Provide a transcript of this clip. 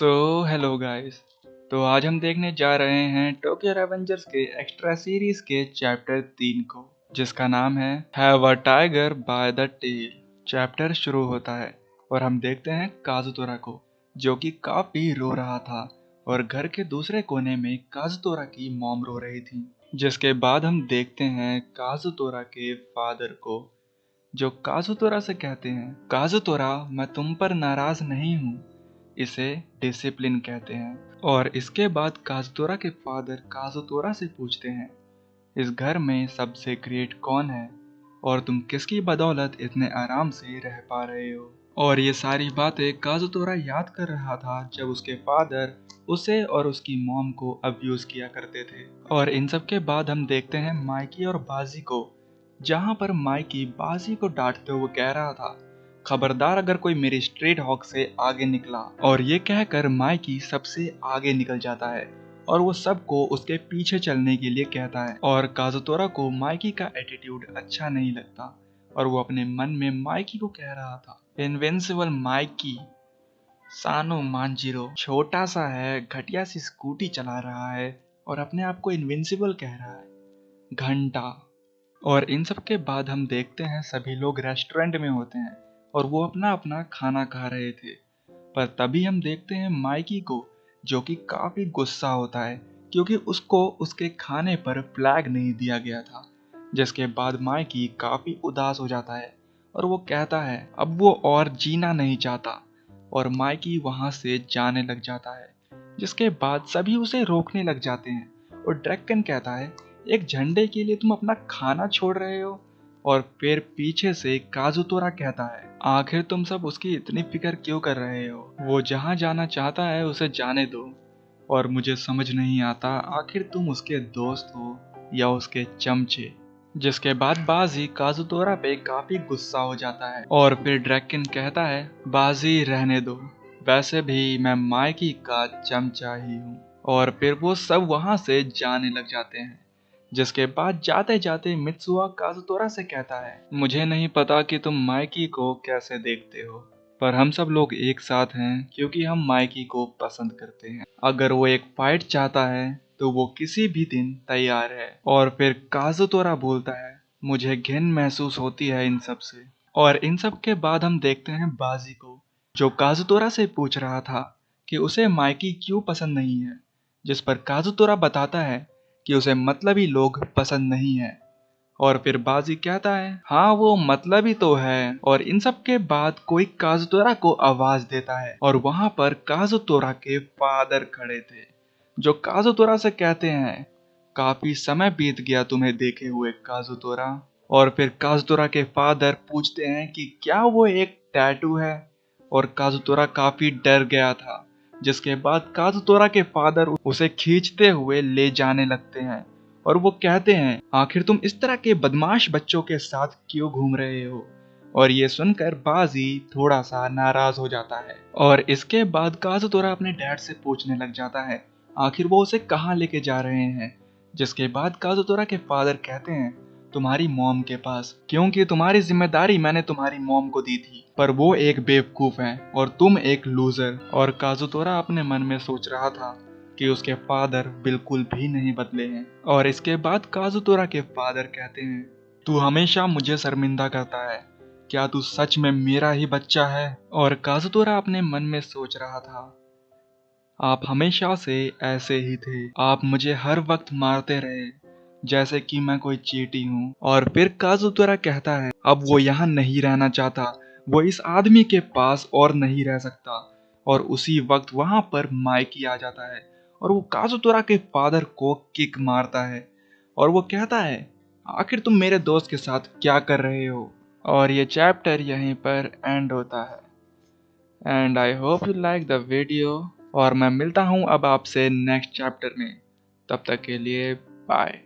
Hello guys. तो आज हम देखने जा रहे हैं टोक्यो रेवेंजर्स के एक्स्ट्रा सीरीज के चैप्टर 3 को, जिसका नाम है have a tiger by the tail. Chapter शुरू होता है और हम देखते हैं काजुतोरा को, जो कि काफी रो रहा था और घर के दूसरे कोने में काजुतोरा की मॉम रो रही थी। जिसके बाद हम देखते हैं काजुतोरा के फादर को, जो काजुतोरा से कहते हैं, काजुतोरा मैं तुम पर नाराज नहीं हूँ, इसे डिसिप्लिन कहते हैं। और इसके बाद काजुतोरा के फादर काजुतोरा से पूछते हैं, इस घर में सबसे ग्रेट कौन है और तुम किसकी बदौलत इतने आराम से रह पा रहे हो। और ये सारी बातें काजुतोरा याद कर रहा था जब उसके फादर उसे और उसकी मॉम को अब्यूज किया करते थे। और इन सब के बाद हम देखते हैं माइकी और बाजी को, जहाँ पर माइकी बाजी को डांटते हुए कह रहा था, खबरदार अगर कोई मेरी स्ट्रीट हॉक से आगे निकला। और ये कहकर माइकी सबसे आगे निकल जाता है और वो सबको उसके पीछे चलने के लिए कहता है। और काजुतोरा को माइकी का एटीट्यूड अच्छा नहीं लगता और वो अपने मन में माइकी को कह रहा था, इनविंसिबल माइकी सानो मांजिरो छोटा सा है, घटिया सी स्कूटी चला रहा है और अपने आप को इनविंसिबल कह रहा है, घंटा। और इन सब के बाद हम देखते हैं सभी लोग रेस्टोरेंट में होते हैं और वो अपना अपना खाना खा रहे थे। पर तभी हम देखते हैं माइकी को, जो कि काफी गुस्सा होता है क्योंकि उसको उसके खाने पर फ्लैग नहीं दिया गया था। जिसके बाद माइकी काफी उदास हो जाता है और वो कहता है अब वो और जीना नहीं चाहता और माइकी वहां से जाने लग जाता है। जिसके बाद सभी उसे रोकने लग जाते हैं और ड्रैकन कहता है, एक झंडे के लिए तुम अपना खाना छोड़ रहे हो। और फिर पीछे से काजुतोरा कहता है, आखिर तुम सब उसकी इतनी फिक्र क्यों कर रहे हो, वो जहाँ जाना चाहता है उसे जाने दो। और मुझे समझ नहीं आता आखिर तुम उसके दोस्त हो या उसके चमचे। जिसके बाद बाजी काजुतोरा पे काफी गुस्सा हो जाता है और फिर ड्रैकन कहता है, बाजी रहने दो, वैसे भी मैं माइकी का चमचा ही हूँ। और फिर वो सब वहां से जाने लग जाते हैं। जिसके बाद जाते जाते मित्सुआ काजुतोरा से कहता है, मुझे नहीं पता कि तुम माइकी को कैसे देखते हो, पर हम सब लोग एक साथ हैं क्योंकि हम माइकी को पसंद करते हैं। अगर वो एक फाइट चाहता है तो वो किसी भी दिन तैयार है। और फिर काजुतोरा बोलता है, मुझे घिन महसूस होती है इन सब से। और इन सब के बाद हम देखते हैं बाजी को, जो काजुतोरा से पूछ रहा था कि उसे माइकी क्यों पसंद नहीं है। जिस पर काजुतोरा बताता है कि उसे मतलबी लोग पसंद नहीं है। और फिर बाजी कहता है, हाँ वो मतलबी तो है। और इन सब के बाद कोई काजुतोरा को आवाज देता है और वहां पर काजुतोरा के फादर खड़े थे, जो काजुतोरा से कहते हैं, काफी समय बीत गया तुम्हें देखे हुए काजुतोरा। और फिर काजुतोरा के फादर पूछते हैं कि क्या वो एक टैटू है, और काजुतोरा काफी डर गया था। जिसके बाद काजुतोरा के फादर उसे खींचते हुए ले जाने लगते हैं और वो कहते हैं, आखिर तुम इस तरह के बदमाश बच्चों के साथ क्यों घूम रहे हो। और ये सुनकर बाजी थोड़ा सा नाराज हो जाता है। और इसके बाद काजुतोरा अपने डैड से पूछने लग जाता है आखिर वो उसे कहाँ लेके जा रहे हैं। जिसके बाद काजुतोरा के फादर कहते हैं, तुम्हारी मॉम के पास, क्योंकि तुम्हारी जिम्मेदारी मैंने तुम्हारी मॉम को दी थी, पर वो एक बेवकूफ है और तुम एक लूजर। और काजुतोरा अपने मन में सोच रहा था कि उसके फादर बिल्कुल भी नहीं बदले हैं। और इसके बाद काजुतोरा के फादर कहते हैं, तू हमेशा मुझे शर्मिंदा करता है, क्या तू सच में मेरा ही बच्चा है। और काजुतोरा अपने मन में सोच रहा था, आप हमेशा से ऐसे ही थे, आप मुझे हर वक्त मारते रहे जैसे कि मैं कोई चींटी हूँ। और फिर काजुतोरा कहता है अब वो यहाँ नहीं रहना चाहता, वो इस आदमी के पास और नहीं रह सकता। और उसी वक्त वहां पर माइकी आ जाता है और वो काजुतोरा के फादर को किक मारता है और वो कहता है, आखिर तुम मेरे दोस्त के साथ क्या कर रहे हो। और ये चैप्टर यहीं पर एंड होता है। And I hope you like the video. और मैं मिलता हूँ अब आपसे नेक्स्ट चैप्टर में, तब तक के लिए बाय।